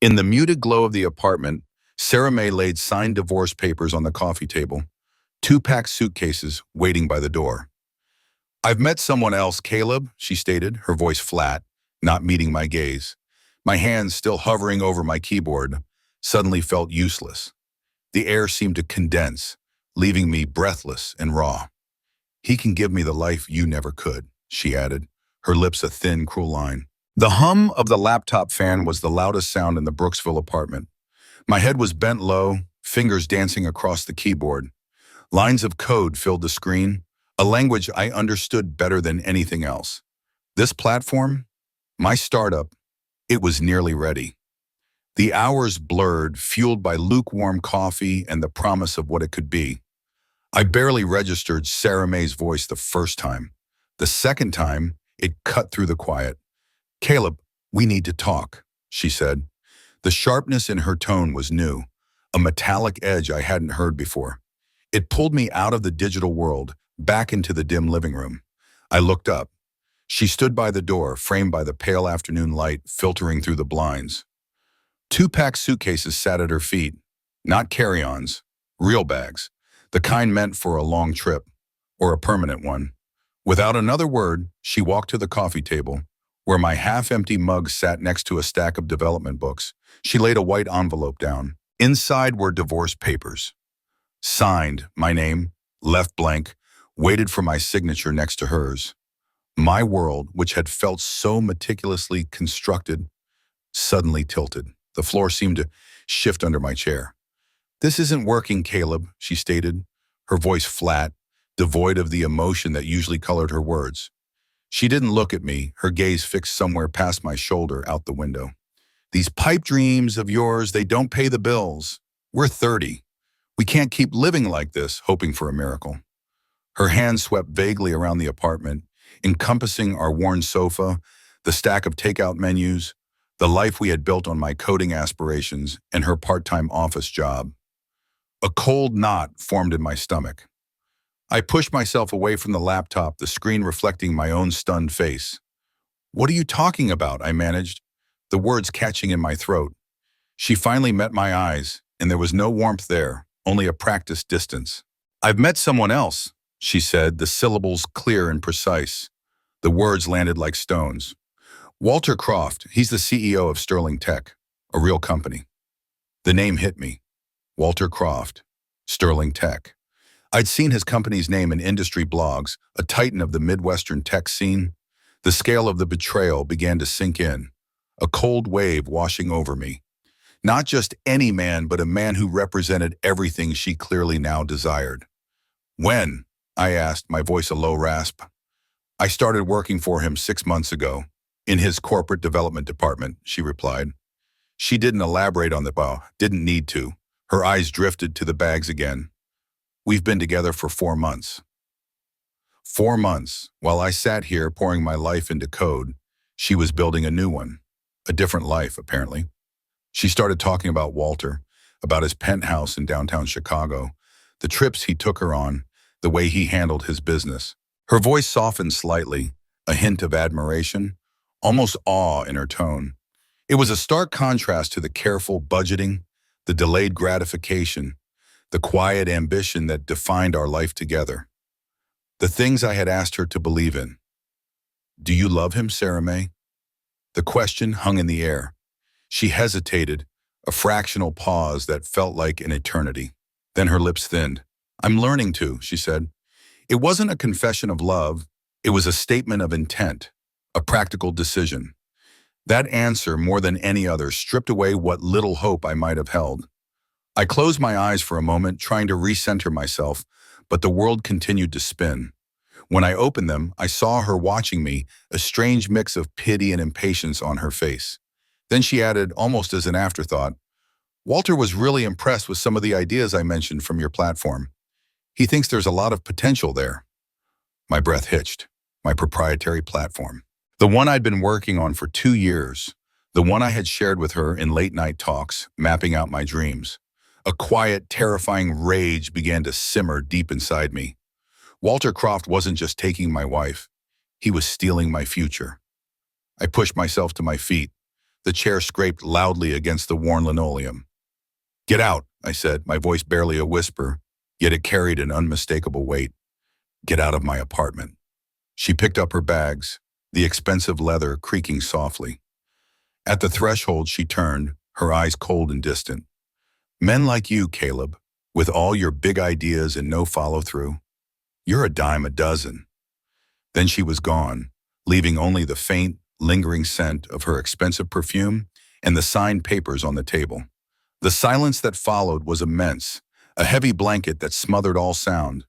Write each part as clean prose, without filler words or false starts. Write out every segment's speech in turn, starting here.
In the muted glow of the apartment, Sarah May laid signed divorce papers on the coffee table, two packed suitcases waiting by the door. "I've met someone else, Caleb," she stated, her voice flat, not meeting my gaze. My hands still hovering over my keyboard suddenly felt useless. The air seemed to condense, leaving me breathless and raw. "He can give me the life you never could," she added, her lips a thin, cruel line. The hum of the laptop fan was the loudest sound in the Brooksville apartment. My head was bent low, fingers dancing across the keyboard. Lines of code filled the screen, a language I understood better than anything else. This platform, my startup, it was nearly ready. The hours blurred, fueled by lukewarm coffee and the promise of what it could be. I barely registered Sarah May's voice the first time. The second time, it cut through the quiet. "Caleb, we need to talk," she said. The sharpness in her tone was new, a metallic edge I hadn't heard before. It pulled me out of the digital world, back into the dim living room. I looked up. She stood by the door, framed by the pale afternoon light filtering through the blinds. Two packed suitcases sat at her feet, not carry-ons, real bags, the kind meant for a long trip, or a permanent one. Without another word, she walked to the coffee table, where my half-empty mug sat next to a stack of development books. She laid a white envelope down. Inside were divorce papers. Signed, my name, left blank, waited for my signature next to hers. My world, which had felt so meticulously constructed, suddenly tilted. The floor seemed to shift under my chair. "This isn't working, Caleb," she stated, her voice flat, devoid of the emotion that usually colored her words. She didn't look at me, her gaze fixed somewhere past my shoulder out the window. "These pipe dreams of yours, they don't pay the bills. We're 30. We can't keep living like this, hoping for a miracle." Her hand swept vaguely around the apartment, encompassing our worn sofa, the stack of takeout menus, the life we had built on my coding aspirations, and her part-time office job. A cold knot formed in my stomach. I pushed myself away from the laptop, the screen reflecting my own stunned face. "What are you talking about?" I managed, the words catching in my throat. She finally met my eyes, and there was no warmth there, only a practiced distance. "I've met someone else," she said, the syllables clear and precise. The words landed like stones. "Walter Croft, he's the CEO of Sterling Tech, a real company." The name hit me. Walter Croft, Sterling Tech. I'd seen his company's name in industry blogs, a titan of the Midwestern tech scene. The scale of the betrayal began to sink in, a cold wave washing over me. Not just any man, but a man who represented everything she clearly now desired. "When?" I asked, my voice a low rasp. "I started working for him 6 months ago, in his corporate development department," she replied. She didn't elaborate on didn't need to. Her eyes drifted to the bags again. "We've been together for 4 months. 4 months, while I sat here pouring my life into code, she was building a new one, a different life, apparently." She started talking about Walter, about his penthouse in downtown Chicago, the trips he took her on, the way he handled his business. Her voice softened slightly, a hint of admiration, almost awe in her tone. It was a stark contrast to the careful budgeting, the delayed gratification, the quiet ambition that defined our life together. The things I had asked her to believe in. "Do you love him, Sarah May?" The question hung in the air. She hesitated, a fractional pause that felt like an eternity. Then her lips thinned. "I'm learning to," she said. It wasn't a confession of love, it was a statement of intent, a practical decision. That answer, more than any other, stripped away what little hope I might have held. I closed my eyes for a moment, trying to recenter myself, but the world continued to spin. When I opened them, I saw her watching me, a strange mix of pity and impatience on her face. Then she added, almost as an afterthought, "Walter was really impressed with some of the ideas I mentioned from your platform. He thinks there's a lot of potential there." My breath hitched. My proprietary platform. The one I'd been working on for 2 years. The one I had shared with her in late-night talks, mapping out my dreams. A quiet, terrifying rage began to simmer deep inside me. Walter Croft wasn't just taking my wife. He was stealing my future. I pushed myself to my feet. The chair scraped loudly against the worn linoleum. "Get out," I said, my voice barely a whisper, yet it carried an unmistakable weight. "Get out of my apartment." She picked up her bags, the expensive leather creaking softly. At the threshold, she turned, her eyes cold and distant. "Men like you, Caleb, with all your big ideas and no follow-through, you're a dime a dozen." Then she was gone, leaving only the faint, lingering scent of her expensive perfume and the signed papers on the table. The silence that followed was immense, a heavy blanket that smothered all sound.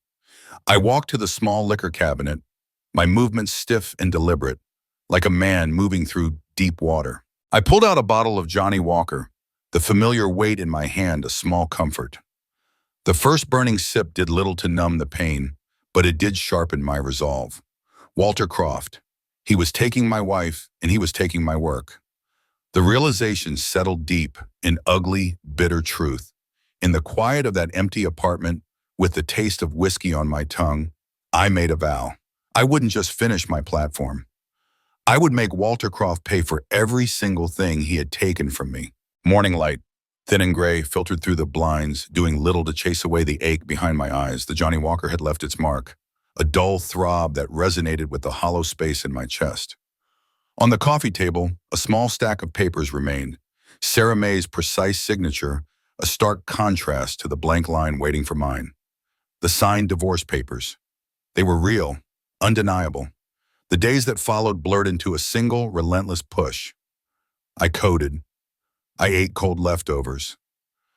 I walked to the small liquor cabinet, my movements stiff and deliberate, like a man moving through deep water. I pulled out a bottle of Johnny Walker, the familiar weight in my hand a small comfort. The first burning sip did little to numb the pain, but it did sharpen my resolve. Walter Croft. He was taking my wife, and he was taking my work. The realization settled deep in ugly, bitter truth. In the quiet of that empty apartment, with the taste of whiskey on my tongue, I made a vow. I wouldn't just finish my platform. I would make Walter Croft pay for every single thing he had taken from me. Morning light, thin and gray, filtered through the blinds, doing little to chase away the ache behind my eyes. The Johnny Walker had left its mark, a dull throb that resonated with the hollow space in my chest. On the coffee table, a small stack of papers remained. Sarah May's precise signature, a stark contrast to the blank line waiting for mine. The signed divorce papers. They were real, undeniable. The days that followed blurred into a single, relentless push. I coded. I ate cold leftovers.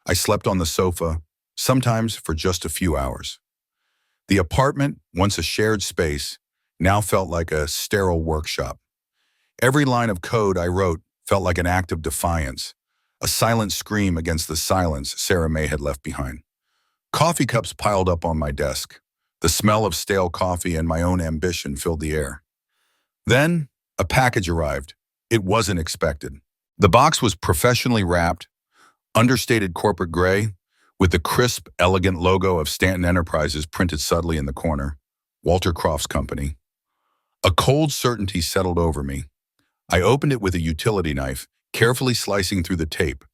I slept on the sofa, sometimes for just a few hours. The apartment, once a shared space, now felt like a sterile workshop. Every line of code I wrote felt like an act of defiance, a silent scream against the silence Sarah May had left behind. Coffee cups piled up on my desk. The smell of stale coffee and my own ambition filled the air. Then, a package arrived. It wasn't expected. The box was professionally wrapped, understated corporate gray, with the crisp, elegant logo of Stanton Enterprises printed subtly in the corner. Walter Croft's company. A cold certainty settled over me. I opened it with a utility knife, carefully slicing through the tape.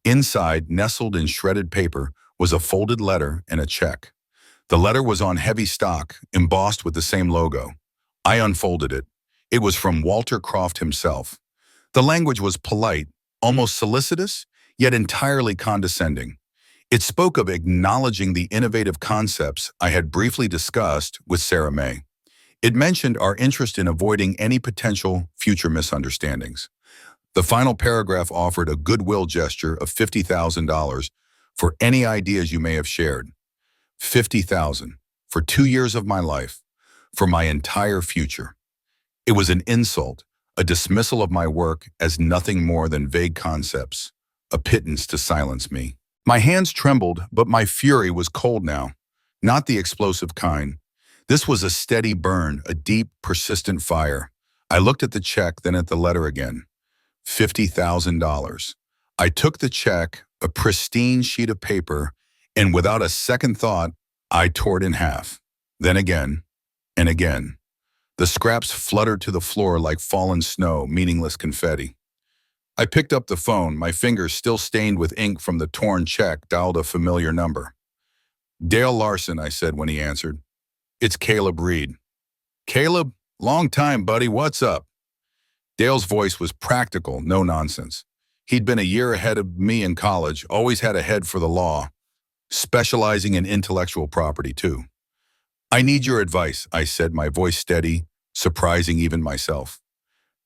Inside, nestled in shredded paper, was a folded letter and a check. The letter was on heavy stock, embossed with the same logo. I unfolded it. It was from Walter Croft himself. The language was polite, almost solicitous, yet entirely condescending. It spoke of acknowledging the innovative concepts I had briefly discussed with Sarah May. It mentioned our interest in avoiding any potential future misunderstandings. The final paragraph offered a goodwill gesture of $50,000 for any ideas you may have shared. $50,000 for 2 years of my life, for my entire future. It was an insult, a dismissal of my work as nothing more than vague concepts, a pittance to silence me. My hands trembled, but my fury was cold now, not the explosive kind. This was a steady burn, a deep, persistent fire. I looked at the check, then at the letter again. $50,000. I took the check, a pristine sheet of paper, and without a second thought, I tore it in half. Then again, and again. The scraps fluttered to the floor like fallen snow, meaningless confetti. I picked up the phone, my fingers still stained with ink from the torn check, dialed a familiar number. "Dale Larson," I said when he answered. "It's Caleb Reed." "Caleb, long time, buddy, what's up?" Dale's voice was practical, no nonsense. He'd been a year ahead of me in college, always had a head for the law, specializing in intellectual property too. "I need your advice," I said, my voice steady, surprising even myself.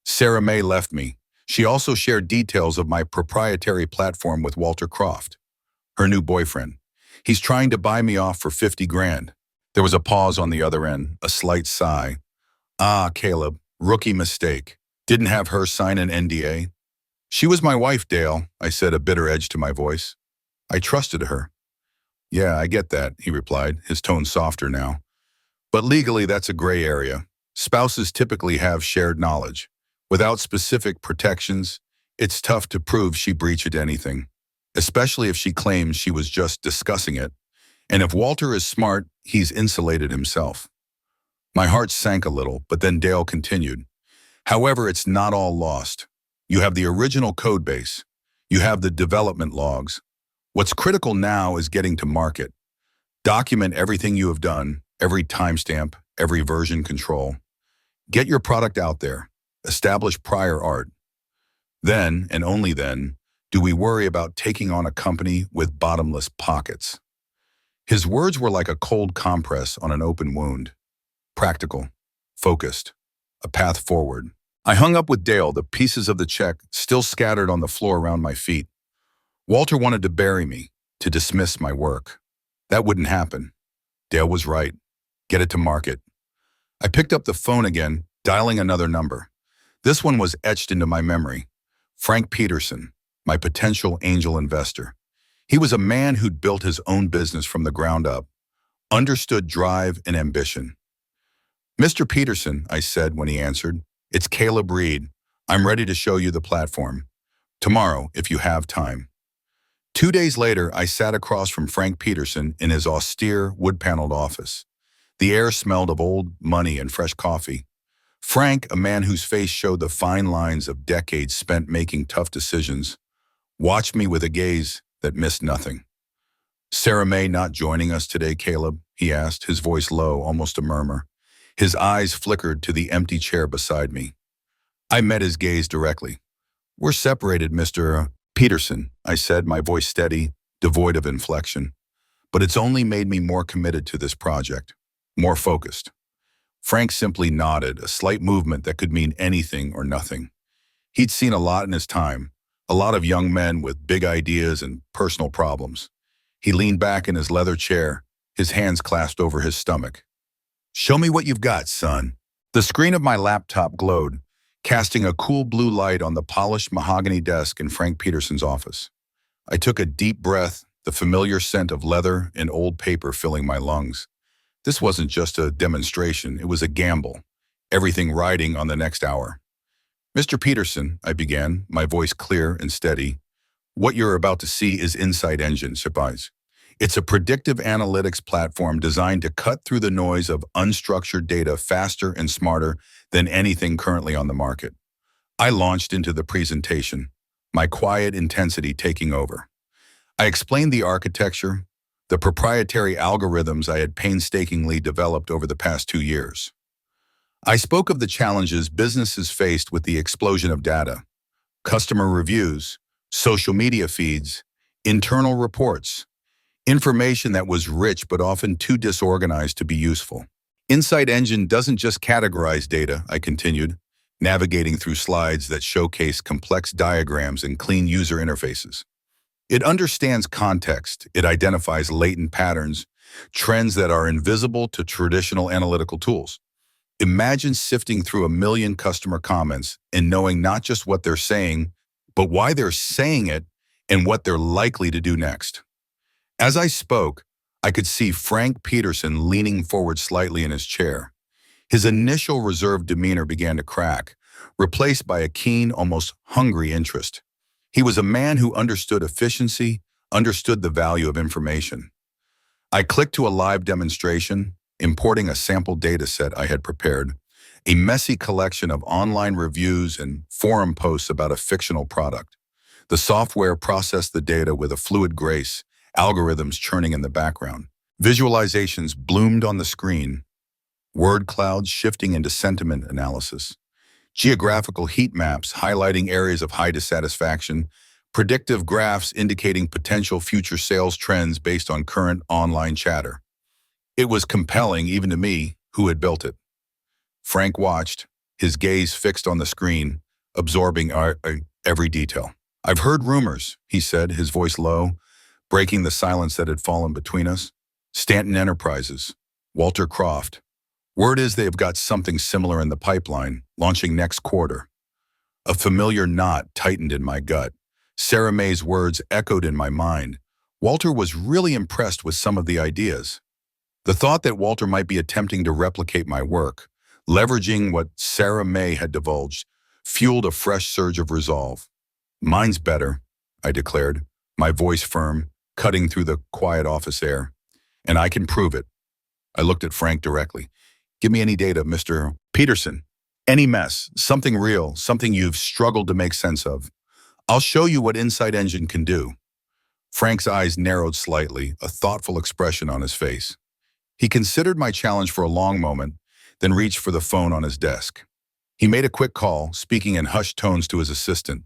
"Sarah May left me. She also shared details of my proprietary platform with Walter Croft, her new boyfriend. He's trying to buy me off for 50 grand. There was a pause on the other end, a slight sigh. "Ah, Caleb, rookie mistake. Didn't have her sign an NDA. "She was my wife, Dale," I said, a bitter edge to my voice. "I trusted her." "Yeah, I get that," he replied, his tone softer now. "But legally, that's a gray area. Spouses typically have shared knowledge. Without specific protections, it's tough to prove she breached anything, especially if she claims she was just discussing it. And if Walter is smart, he's insulated himself." My heart sank a little, but then Dale continued. "However, it's not all lost. You have the original code base. You have the development logs. What's critical now is getting to market. Document everything you have done, every timestamp, every version control. Get your product out there. Establish prior art. Then, and only then, do we worry about taking on a company with bottomless pockets. His words were like a cold compress on an open wound. Practical, focused, a path forward. I hung up with Dale, the pieces of the check still scattered on the floor around my feet. Walter wanted to bury me, to dismiss my work. That wouldn't happen. Dale was right. Get it to market. I picked up the phone again, dialing another number. This one was etched into my memory. Frank Peterson, my potential angel investor. He was a man who'd built his own business from the ground up, understood drive and ambition. Mr. Peterson, I said when he answered, it's Caleb Reed. I'm ready to show you the platform. Tomorrow, if you have time. 2 days later, I sat across from Frank Peterson in his austere, wood-paneled office. The air smelled of old money and fresh coffee. Frank, a man whose face showed the fine lines of decades spent making tough decisions, watched me with a gaze that missed nothing. Sarah May not joining us today, Caleb? He asked, his voice low, almost a murmur. His eyes flickered to the empty chair beside me. I met his gaze directly. We're separated, Mr. Peterson, I said, my voice steady, devoid of inflection. But it's only made me more committed to this project, more focused. Frank simply nodded, a slight movement that could mean anything or nothing. He'd seen a lot in his time, a lot of young men with big ideas and personal problems. He leaned back in his leather chair, his hands clasped over his stomach. Show me what you've got, son. The screen of my laptop glowed, casting a cool blue light on the polished mahogany desk in Frank Peterson's office. I took a deep breath, the familiar scent of leather and old paper filling my lungs. This wasn't just a demonstration, it was a gamble, everything riding on the next hour. Mr. Peterson, I began, my voice clear and steady, what you're about to see is Insight Engine, surprise. It's a predictive analytics platform designed to cut through the noise of unstructured data faster and smarter than anything currently on the market. I launched into the presentation, my quiet intensity taking over. I explained the architecture, the proprietary algorithms I had painstakingly developed over the past 2 years. I spoke of the challenges businesses faced with the explosion of data, customer reviews, social media feeds, internal reports, information that was rich but often too disorganized to be useful. Insight Engine doesn't just categorize data, I continued, navigating through slides that showcase complex diagrams and clean user interfaces. It understands context, it identifies latent patterns, trends that are invisible to traditional analytical tools. Imagine sifting through 1 million customer comments and knowing not just what they're saying, but why they're saying it and what they're likely to do next. As I spoke, I could see Frank Peterson leaning forward slightly in his chair. His initial reserved demeanor began to crack, replaced by a keen, almost hungry interest. He was a man who understood efficiency, understood the value of information. I clicked to a live demonstration, importing a sample data set I had prepared, a messy collection of online reviews and forum posts about a fictional product. The software processed the data with a fluid grace, algorithms churning in the background. Visualizations bloomed on the screen, word clouds shifting into sentiment analysis, geographical heat maps highlighting areas of high dissatisfaction, predictive graphs indicating potential future sales trends based on current online chatter. It was compelling even to me, who had built it. Frank watched, his gaze fixed on the screen, absorbing every detail. I've heard rumors, he said, his voice low, breaking the silence that had fallen between us. Stanton Enterprises, Walter Croft. Word is they have got something similar in the pipeline, launching next quarter. A familiar knot tightened in my gut. Sarah May's words echoed in my mind. Walter was really impressed with some of the ideas. The thought that Walter might be attempting to replicate my work, leveraging what Sarah May had divulged, fueled a fresh surge of resolve. Mine's better, I declared, my voice firm, cutting through the quiet office air. And I can prove it. I looked at Frank directly. Give me any data, Mr. Peterson. Any mess, something real, something you've struggled to make sense of. I'll show you what Insight Engine can do. Frank's eyes narrowed slightly, a thoughtful expression on his face. He considered my challenge for a long moment, then reached for the phone on his desk. He made a quick call, speaking in hushed tones to his assistant.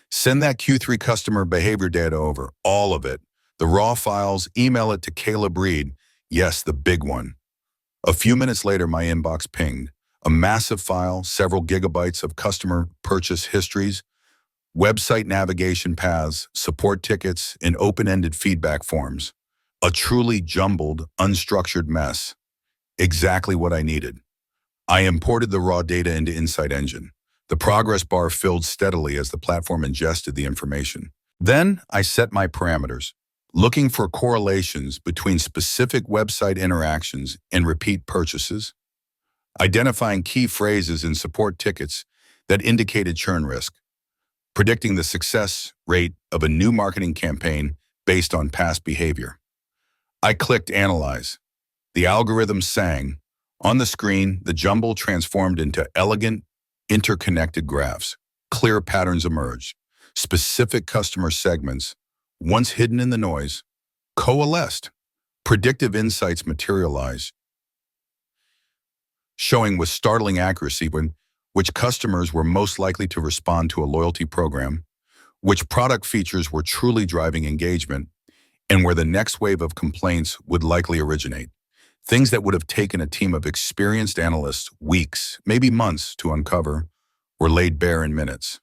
Send that Q3 customer behavior data over, all of it. The raw files, email it to Caleb Reed. Yes, the big one. A few minutes later, my inbox pinged. A massive file, several gigabytes of customer purchase histories, website navigation paths, support tickets, and open-ended feedback forms. A truly jumbled, unstructured mess. Exactly what I needed. I imported the raw data into Insight Engine. The progress bar filled steadily as the platform ingested the information. Then I set my parameters, looking for correlations between specific website interactions and repeat purchases, identifying key phrases in support tickets that indicated churn risk, predicting the success rate of a new marketing campaign based on past behavior. I clicked Analyze. The algorithm sang. On the screen, the jumble transformed into elegant, interconnected graphs. Clear patterns emerged. Specific customer segments, once hidden in the noise, coalesced. Predictive insights materialized, showing with startling accuracy which customers were most likely to respond to a loyalty program, which product features were truly driving engagement, and where the next wave of complaints would likely originate. Things that would have taken a team of experienced analysts weeks, maybe months, to uncover, were laid bare in minutes.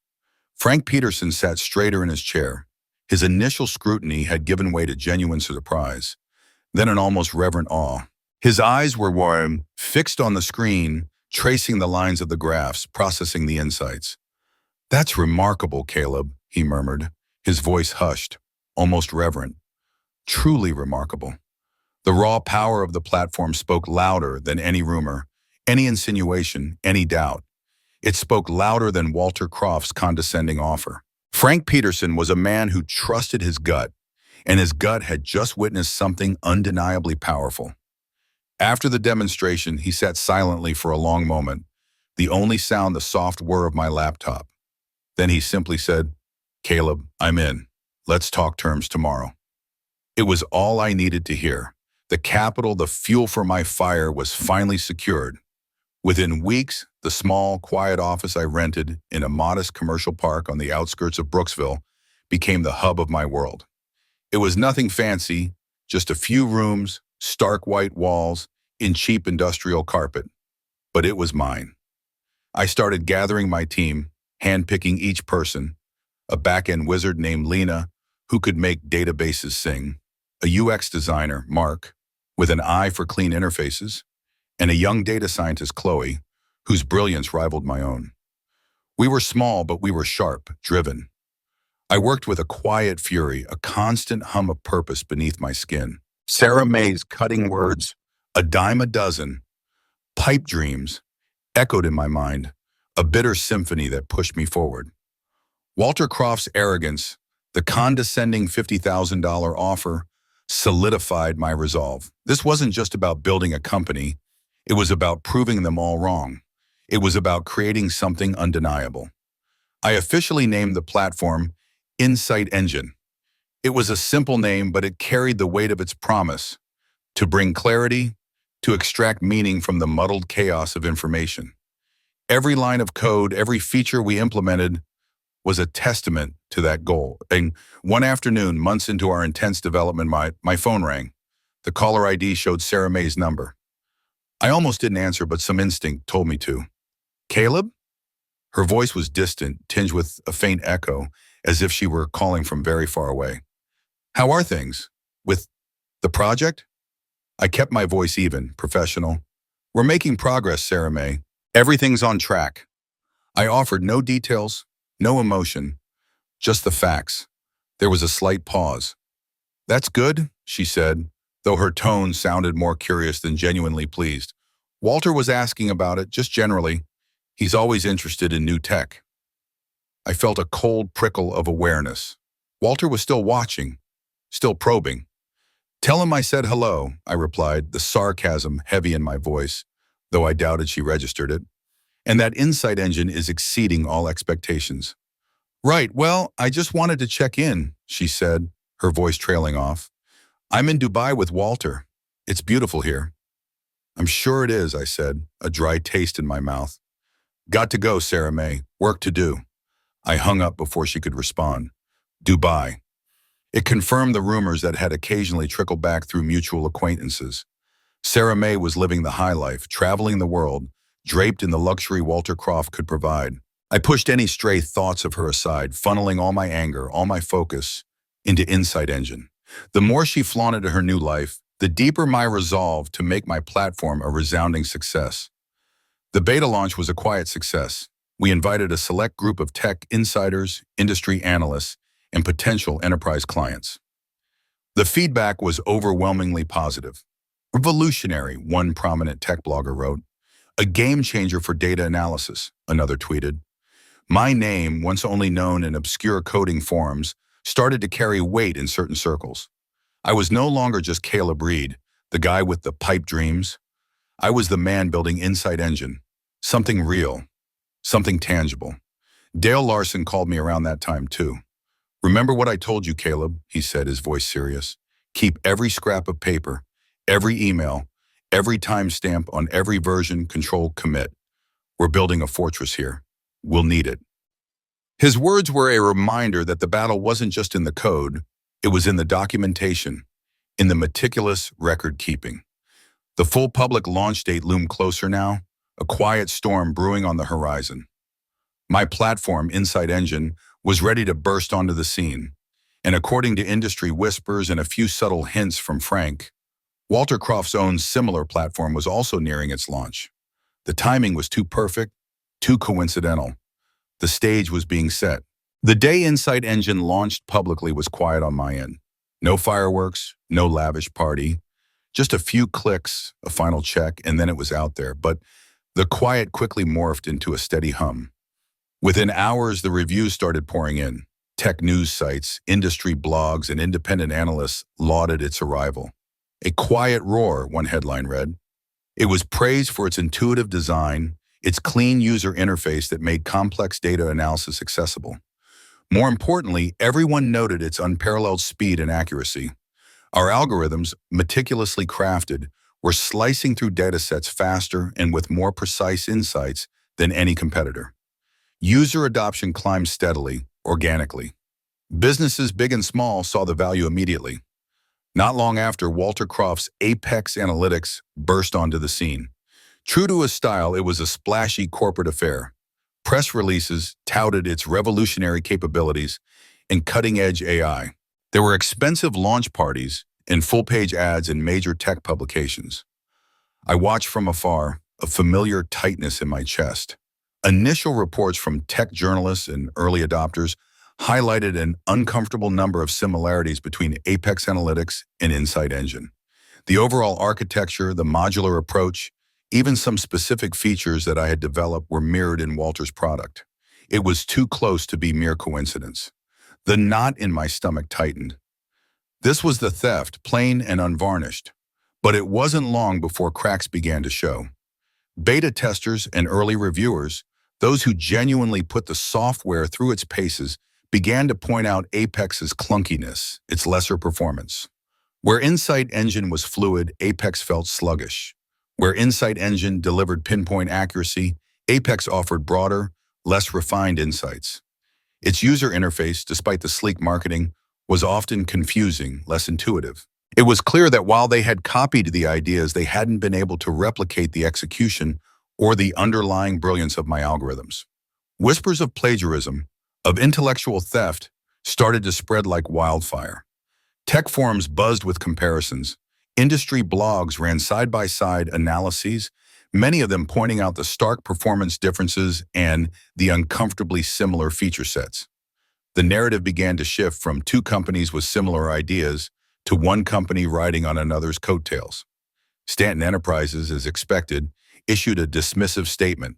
Frank Peterson sat straighter in his chair. His initial scrutiny had given way to genuine surprise, then an almost reverent awe. His eyes were warm, fixed on the screen, tracing the lines of the graphs, processing the insights. "That's remarkable, Caleb," he murmured, his voice hushed, almost reverent. "Truly remarkable." The raw power of the platform spoke louder than any rumor, any insinuation, any doubt. It spoke louder than Walter Croft's condescending offer. Frank Peterson was a man who trusted his gut, and his gut had just witnessed something undeniably powerful. After the demonstration, he sat silently for a long moment, the only sound the soft whir of my laptop. Then he simply said, "Caleb, I'm in. Let's talk terms tomorrow." It was all I needed to hear. The capital, the fuel for my fire, was finally secured. Within weeks, the small, quiet office I rented in a modest commercial park on the outskirts of Brooksville became the hub of my world. It was nothing fancy, just a few rooms, stark white walls, in cheap industrial carpet. But it was mine. I started gathering my team, handpicking each person, a back-end wizard named Lena, who could make databases sing, a UX designer, Mark, with an eye for clean interfaces, and a young data scientist, Chloe, whose brilliance rivaled my own. We were small, but we were sharp, driven. I worked with a quiet fury, a constant hum of purpose beneath my skin. Sarah May's cutting words, a dime a dozen, pipe dreams, echoed in my mind, a bitter symphony that pushed me forward. Walter Croft's arrogance, the condescending $50,000 offer, solidified my resolve. This wasn't just about building a company. It was about proving them all wrong. It was about creating something undeniable. I officially named the platform Insight Engine. It was a simple name, but it carried the weight of its promise to bring clarity, to extract meaning from the muddled chaos of information. Every line of code, every feature we implemented was a testament to that goal. And one afternoon, months into our intense development, my phone rang. The caller ID showed Sarah May's number. I almost didn't answer, but some instinct told me to. "Caleb?" Her voice was distant, tinged with a faint echo, as if she were calling from very far away. "How are things? With the project?" I kept my voice even, professional. "We're making progress, Sarah May. Everything's on track." I offered no details, no emotion, just the facts. There was a slight pause. "That's good," she said, though her tone sounded more curious than genuinely pleased. "Walter was asking about it, just generally. He's always interested in new tech." I felt a cold prickle of awareness. Walter was still watching, still probing. "Tell him I said hello," I replied, the sarcasm heavy in my voice, though I doubted she registered it. And that insight engine is exceeding all expectations. Right, well, I just wanted to check in, she said, her voice trailing off. I'm in Dubai with Walter. It's beautiful here. I'm sure it is, I said, a dry taste in my mouth. Got to go, Sarah May. Work to do. I hung up before she could respond. Dubai. It confirmed the rumors that had occasionally trickled back through mutual acquaintances. Sarah May was living the high life, traveling the world, draped in the luxury Walter Croft could provide. I pushed any stray thoughts of her aside, funneling all my anger, all my focus, into Insight Engine. The more she flaunted her new life, the deeper my resolve to make my platform a resounding success. The beta launch was a quiet success. We invited a select group of tech insiders, industry analysts, and potential enterprise clients. The feedback was overwhelmingly positive. Revolutionary, one prominent tech blogger wrote. A game changer for data analysis, another tweeted. My name, once only known in obscure coding forums, started to carry weight in certain circles. I was no longer just Caleb Reed, the guy with the pipe dreams. I was the man building Insight Engine. Something real. Something tangible. Dale Larson called me around that time too. Remember what I told you, Caleb, he said, his voice serious. Keep every scrap of paper, every email, every timestamp on every version, control, commit. We're building a fortress here. We'll need it. His words were a reminder that the battle wasn't just in the code, it was in the documentation, in the meticulous record keeping. The full public launch date loomed closer now, a quiet storm brewing on the horizon. My platform, Insight Engine, was ready to burst onto the scene, and according to industry whispers and a few subtle hints from Frank, Walter Croft's own similar platform was also nearing its launch. The timing was too perfect, too coincidental. The stage was being set. The day Insight Engine launched publicly was quiet on my end. No fireworks, no lavish party, just a few clicks, a final check, and then it was out there. But the quiet quickly morphed into a steady hum. Within hours, the reviews started pouring in. Tech news sites, industry blogs, and independent analysts lauded its arrival. A quiet roar, one headline read. It was praised for its intuitive design, its clean user interface that made complex data analysis accessible. More importantly, everyone noted its unparalleled speed and accuracy. Our algorithms, meticulously crafted, were slicing through datasets faster and with more precise insights than any competitor. User adoption climbed steadily, organically. Businesses big and small saw the value immediately. Not long after, Walter Croft's Apex Analytics burst onto the scene. True to his style, it was a splashy corporate affair. Press releases touted its revolutionary capabilities and cutting-edge AI. There were expensive launch parties and full-page ads in major tech publications. I watched from afar, a familiar tightness in my chest. Initial reports from tech journalists and early adopters highlighted an uncomfortable number of similarities between Apex Analytics and Insight Engine. The overall architecture, the modular approach, even some specific features that I had developed were mirrored in Walter's product. It was too close to be mere coincidence. The knot in my stomach tightened. This was the theft, plain and unvarnished. But it wasn't long before cracks began to show. Beta testers and early reviewers, those who genuinely put the software through its paces, began to point out Apex's clunkiness, its lesser performance. Where Insight Engine was fluid, Apex felt sluggish. Where Insight Engine delivered pinpoint accuracy, Apex offered broader, less refined insights. Its user interface, despite the sleek marketing, was often confusing, less intuitive. It was clear that while they had copied the ideas, they hadn't been able to replicate the execution or the underlying brilliance of my algorithms. Whispers of plagiarism, of intellectual theft, started to spread like wildfire. Tech forums buzzed with comparisons. Industry blogs ran side-by-side analyses, many of them pointing out the stark performance differences and the uncomfortably similar feature sets. The narrative began to shift from two companies with similar ideas to one company riding on another's coattails. Stanton Enterprises, as expected, issued a dismissive statement.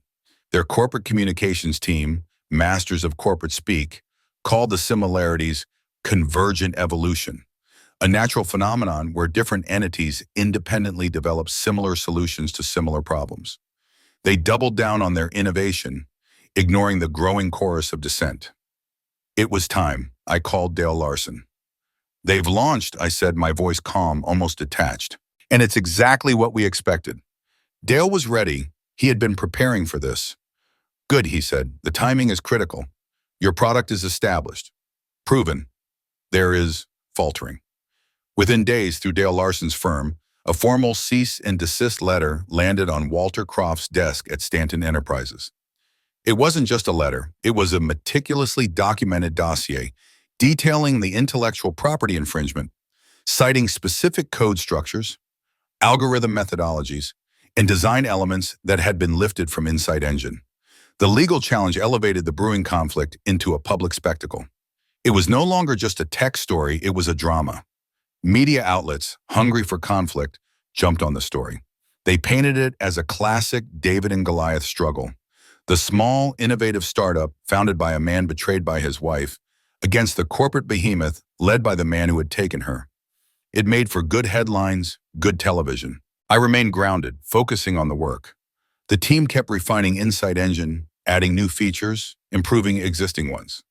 Their corporate communications team, masters of corporate speak, called the similarities convergent evolution, a natural phenomenon where different entities independently develop similar solutions to similar problems. They doubled down on their innovation, ignoring the growing chorus of dissent. It was time. I called Dale Larson. "They've launched," I said, my voice calm, almost detached. "And it's exactly what we expected." Dale was ready. He had been preparing for this. "Good," he said. "The timing is critical. Your product is established. Proven. There is faltering." Within days, through Dale Larson's firm, a formal cease and desist letter landed on Walter Croft's desk at Stanton Enterprises. It wasn't just a letter. It was a meticulously documented dossier detailing the intellectual property infringement, citing specific code structures, algorithm methodologies, and design elements that had been lifted from Inside Engine. The legal challenge elevated the brewing conflict into a public spectacle. It was no longer just a tech story, it was a drama. Media outlets, hungry for conflict, jumped on the story. They painted it as a classic David and Goliath struggle. The small, innovative startup, founded by a man betrayed by his wife, against the corporate behemoth led by the man who had taken her. It made for good headlines, good television. I remained grounded, focusing on the work. The team kept refining Inside Engine, adding new features, improving existing ones.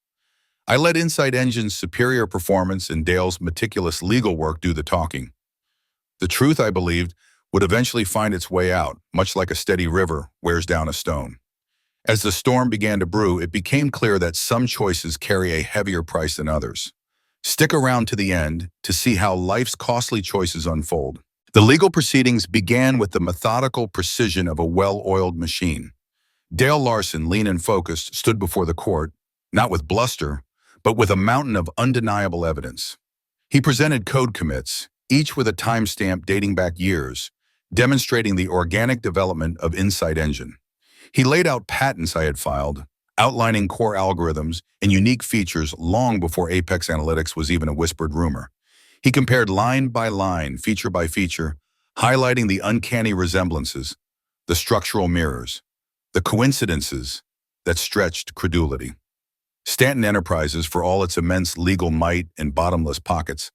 I let Inside Engine's superior performance and Dale's meticulous legal work do the talking. The truth, I believed, would eventually find its way out, much like a steady river wears down a stone. As the storm began to brew, it became clear that some choices carry a heavier price than others. Stick around to the end to see how life's costly choices unfold. The legal proceedings began with the methodical precision of a well-oiled machine. Dale Larson, lean and focused, stood before the court, not with bluster, but with a mountain of undeniable evidence. He presented code commits, each with a timestamp dating back years, demonstrating the organic development of Inside Engine. He laid out patents I had filed, outlining core algorithms and unique features long before Apex Analytics was even a whispered rumor. He compared line by line, feature by feature, highlighting the uncanny resemblances, the structural mirrors, the coincidences that stretched credulity. Stanton Enterprises, for all its immense legal might and bottomless pockets,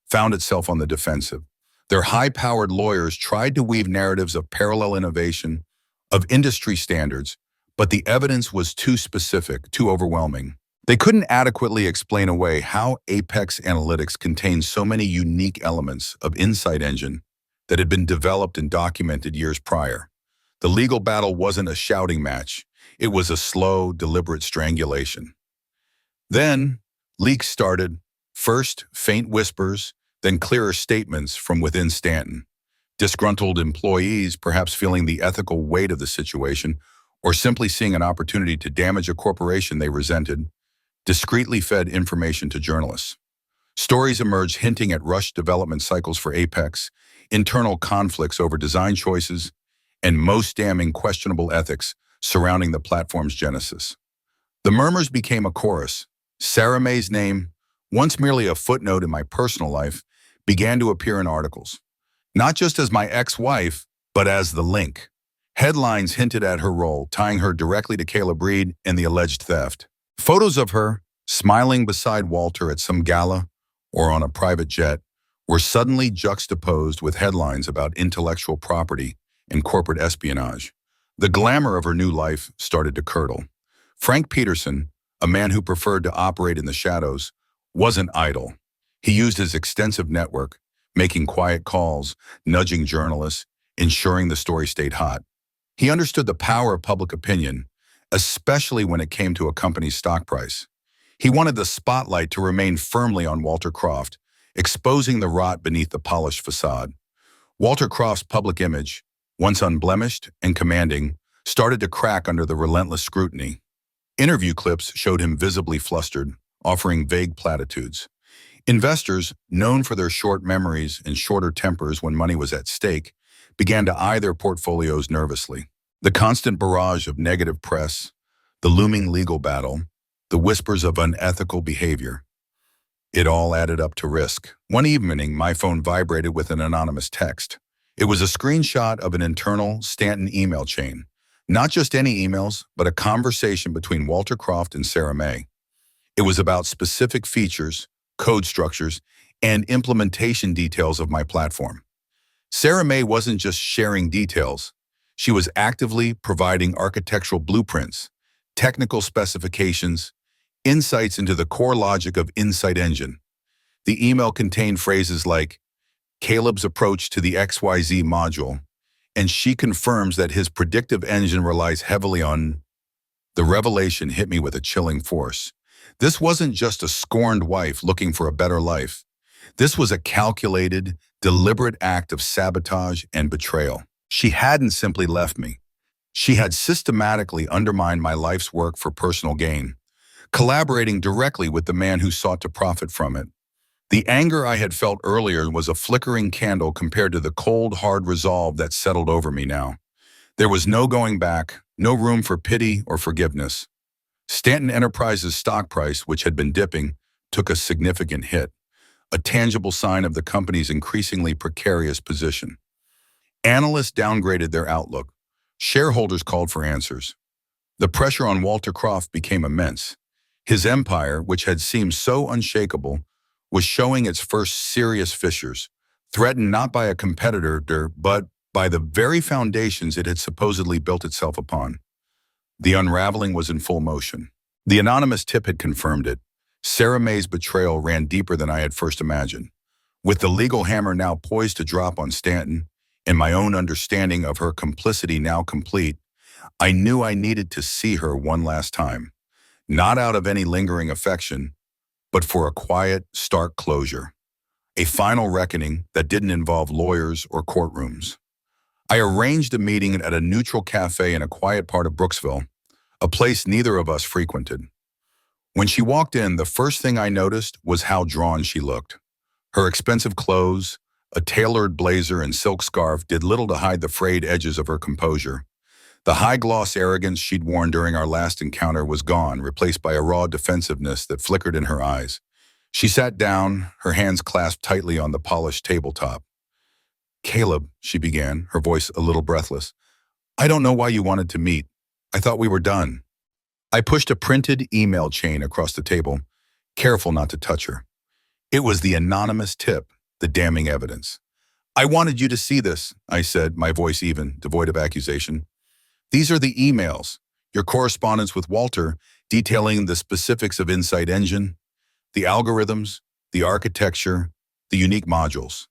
found itself on the defensive. Their high-powered lawyers tried to weave narratives of parallel innovation, of industry standards, but the evidence was too specific, too overwhelming. They couldn't adequately explain away how Apex Analytics contained so many unique elements of Inside Engine that had been developed and documented years prior. The legal battle wasn't a shouting match. It was a slow, deliberate strangulation. Then, leaks started. First, faint whispers, then clearer statements from within Stanton. Disgruntled employees, perhaps feeling the ethical weight of the situation, or simply seeing an opportunity to damage a corporation they resented, discreetly fed information to journalists. Stories emerged hinting at rushed development cycles for Apex, internal conflicts over design choices, and most damning questionable ethics surrounding the platform's genesis. The murmurs became a chorus. Sarah May's name, once merely a footnote in my personal life, began to appear in articles. Not just as my ex-wife, but as the link. Headlines hinted at her role, tying her directly to Caleb Reed and the alleged theft. Photos of her, smiling beside Walter at some gala or on a private jet, were suddenly juxtaposed with headlines about intellectual property and corporate espionage. The glamour of her new life started to curdle. Frank Peterson, a man who preferred to operate in the shadows, wasn't idle. He used his extensive network, making quiet calls, nudging journalists, ensuring the story stayed hot. He understood the power of public opinion, especially when it came to a company's stock price. He wanted the spotlight to remain firmly on Walter Croft, exposing the rot beneath the polished facade. Walter Croft's public image, once unblemished and commanding, started to crack under the relentless scrutiny. Interview clips showed him visibly flustered, offering vague platitudes. Investors, known for their short memories and shorter tempers when money was at stake, began to eye their portfolios nervously. The constant barrage of negative press, the looming legal battle, the whispers of unethical behavior. It all added up to risk. One evening, my phone vibrated with an anonymous text. It was a screenshot of an internal Stanton email chain. Not just any emails, but a conversation between Walter Croft and Sarah May. It was about specific features, code structures, and implementation details of my platform. Sarah May wasn't just sharing details. She was actively providing architectural blueprints, technical specifications, insights into the core logic of Insight Engine. The email contained phrases like Caleb's approach to the XYZ module, and she confirms that his predictive engine relies heavily on. The revelation hit me with a chilling force. This wasn't just a scorned wife looking for a better life. This was a calculated, deliberate act of sabotage and betrayal. She hadn't simply left me. She had systematically undermined my life's work for personal gain, collaborating directly with the man who sought to profit from it. The anger I had felt earlier was a flickering candle compared to the cold, hard resolve that settled over me now. There was no going back, no room for pity or forgiveness. Stanton Enterprises' stock price, which had been dipping, took a significant hit, a tangible sign of the company's increasingly precarious position. Analysts downgraded their outlook. Shareholders called for answers. The pressure on Walter Croft became immense. His empire, which had seemed so unshakable, was showing its first serious fissures, threatened not by a competitor, but by the very foundations it had supposedly built itself upon. The unraveling was in full motion. The anonymous tip had confirmed it. Sarah May's betrayal ran deeper than I had first imagined. With the legal hammer now poised to drop on Stanton, and my own understanding of her complicity now complete, I knew I needed to see her one last time. Not out of any lingering affection, but for a quiet, stark closure. A final reckoning that didn't involve lawyers or courtrooms. I arranged a meeting at a neutral cafe in a quiet part of Brooksville, a place neither of us frequented. When she walked in, the first thing I noticed was how drawn she looked. Her expensive clothes, a tailored blazer and silk scarf did little to hide the frayed edges of her composure. The high-gloss arrogance she'd worn during our last encounter was gone, replaced by a raw defensiveness that flickered in her eyes. She sat down, her hands clasped tightly on the polished tabletop. "Caleb," she began, her voice a little breathless, "I don't know why you wanted to meet. I thought we were done." I pushed a printed email chain across the table, careful not to touch her. It was the anonymous tip, the damning evidence. "I wanted you to see this," I said, my voice even, devoid of accusation. "These are the emails, your correspondence with Walter, detailing the specifics of Insight Engine, the algorithms, the architecture, the unique modules."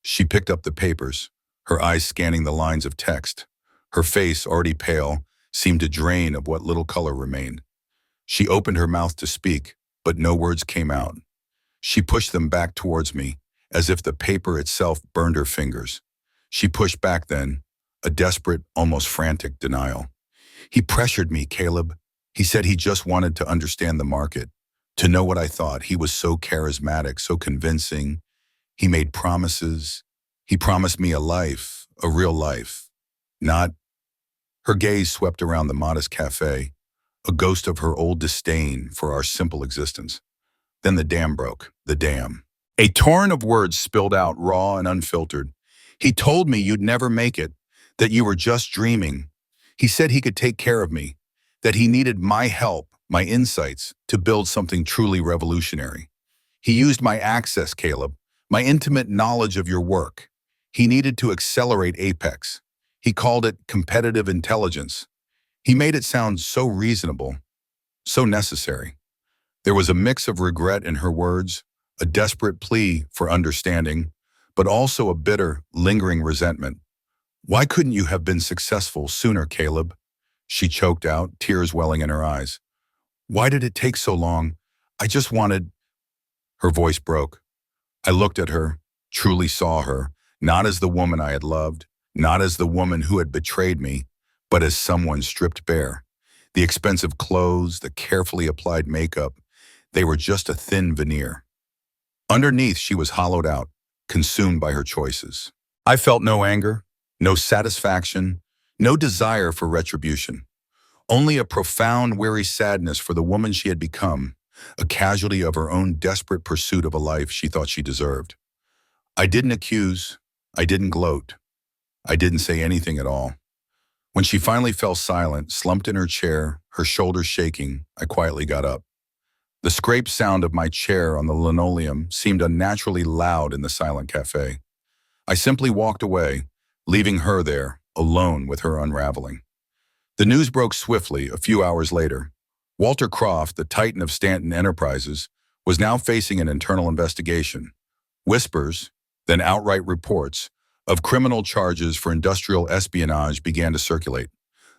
She picked up the papers, her eyes scanning the lines of text. Her face, already pale, seemed to drain of what little color remained. She opened her mouth to speak, but no words came out. She pushed them back towards me, as if the paper itself burned her fingers. She pushed back then, a desperate, almost frantic denial. "He pressured me, Caleb. He said he just wanted to understand the market, to know what I thought. He was so charismatic, so convincing. He made promises. He promised me a life, a real life. Not..." Her gaze swept around the modest cafe, a ghost of her old disdain for our simple existence. Then the dam broke, the dam. A torrent of words spilled out, raw and unfiltered. "He told me you'd never make it, that you were just dreaming. He said he could take care of me, that he needed my help, my insights, to build something truly revolutionary. He used my access, Caleb, my intimate knowledge of your work. He needed to accelerate Apex. He called it competitive intelligence. He made it sound so reasonable, so necessary." There was a mix of regret in her words, a desperate plea for understanding, but also a bitter, lingering resentment. "Why couldn't you have been successful sooner, Caleb?" She choked out, tears welling in her eyes. "Why did it take so long? I just wanted..." Her voice broke. I looked at her, truly saw her, not as the woman I had loved, not as the woman who had betrayed me, but as someone stripped bare. The expensive clothes, the carefully applied makeup, they were just a thin veneer. Underneath, she was hollowed out, consumed by her choices. I felt no anger, no satisfaction, no desire for retribution. Only a profound, weary sadness for the woman she had become, a casualty of her own desperate pursuit of a life she thought she deserved. I didn't accuse, I didn't gloat. I didn't say anything at all. When she finally fell silent, slumped in her chair, her shoulders shaking, I quietly got up. The scraped sound of my chair on the linoleum seemed unnaturally loud in the silent cafe. I simply walked away, leaving her there, alone with her unraveling. The news broke swiftly a few hours later. Walter Croft, the titan of Stanton Enterprises, was now facing an internal investigation. Whispers, then outright reports, of criminal charges for industrial espionage began to circulate.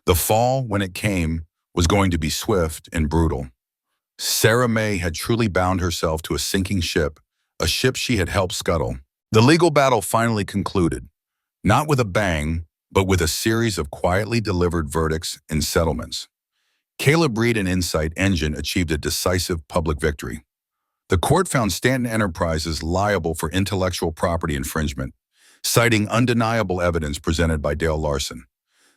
The fall, when it came, was going to be swift and brutal. Sarah May had truly bound herself to a sinking ship, a ship she had helped scuttle. The legal battle finally concluded, not with a bang, but with a series of quietly delivered verdicts and settlements. Caleb Reed and Insight Engine achieved a decisive public victory. The court found Stanton Enterprises liable for intellectual property infringement, citing undeniable evidence presented by Dale Larson.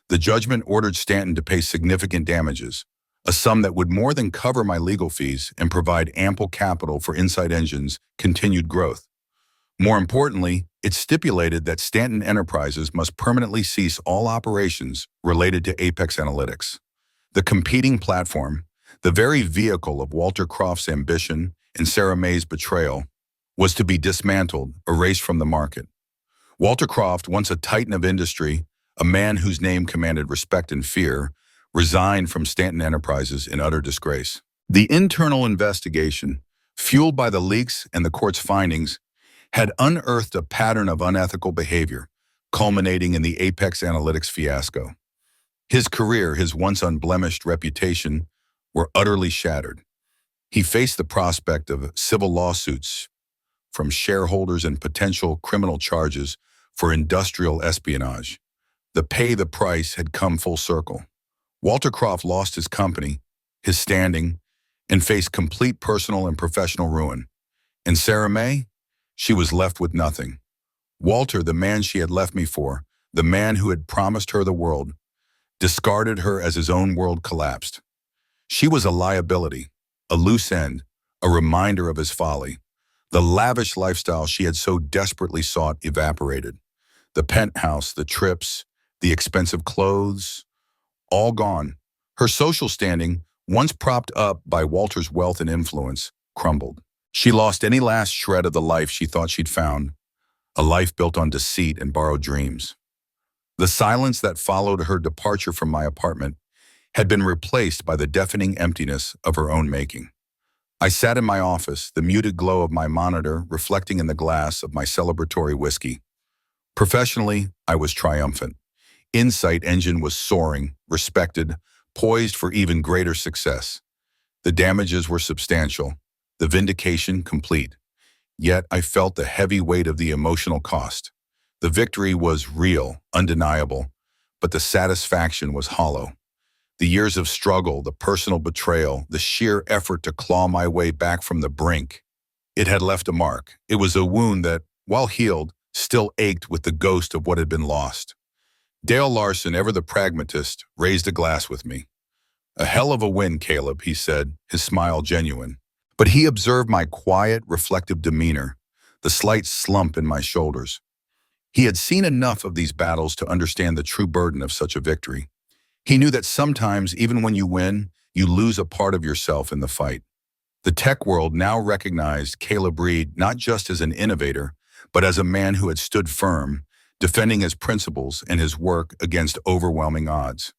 The judgment ordered Stanton to pay significant damages, a sum that would more than cover my legal fees and provide ample capital for Insight Engine's continued growth. More importantly, it stipulated that Stanton Enterprises must permanently cease all operations related to Apex Analytics. The competing platform, the very vehicle of Walter Croft's ambition and Sarah May's betrayal, was to be dismantled, erased from the market. Walter Croft, once a titan of industry, a man whose name commanded respect and fear, resigned from Stanton Enterprises in utter disgrace. The internal investigation, fueled by the leaks and the court's findings, had unearthed a pattern of unethical behavior, culminating in the Apex Analytics fiasco. His career, his once unblemished reputation, were utterly shattered. He faced the prospect of civil lawsuits from shareholders and potential criminal charges for industrial espionage. The pay the price had come full circle. Walter Croft lost his company, his standing, and faced complete personal and professional ruin. And Sarah May? She was left with nothing. Walter, the man she had left me for, the man who had promised her the world, discarded her as his own world collapsed. She was a liability, a loose end, a reminder of his folly. The lavish lifestyle she had so desperately sought evaporated. The penthouse, the trips, the expensive clothes, all gone. Her social standing, once propped up by Walter's wealth and influence, crumbled. She lost any last shred of the life she thought she'd found, a life built on deceit and borrowed dreams. The silence that followed her departure from my apartment had been replaced by the deafening emptiness of her own making. I sat in my office, the muted glow of my monitor reflecting in the glass of my celebratory whiskey. Professionally, I was triumphant. Insight Engine was soaring, respected, poised for even greater success. The damages were substantial, the vindication complete. Yet I felt the heavy weight of the emotional cost. The victory was real, undeniable, but the satisfaction was hollow. The years of struggle, the personal betrayal, the sheer effort to claw my way back from the brink, it had left a mark. It was a wound that, while healed, still ached with the ghost of what had been lost. Dale Larson, ever the pragmatist, raised a glass with me. "A hell of a win, Caleb," he said, his smile genuine. But he observed my quiet, reflective demeanor, the slight slump in my shoulders. He had seen enough of these battles to understand the true burden of such a victory. He knew that sometimes, even when you win, you lose a part of yourself in the fight. The tech world now recognized Caleb Reed not just as an innovator, but as a man who had stood firm, defending his principles and his work against overwhelming odds.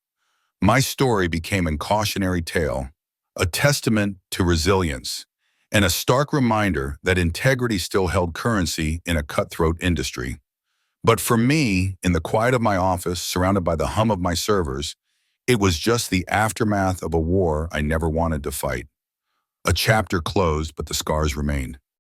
My story became a cautionary tale, a testament to resilience, and a stark reminder that integrity still held currency in a cutthroat industry. But for me, in the quiet of my office, surrounded by the hum of my servers, it was just the aftermath of a war I never wanted to fight. A chapter closed, but the scars remained.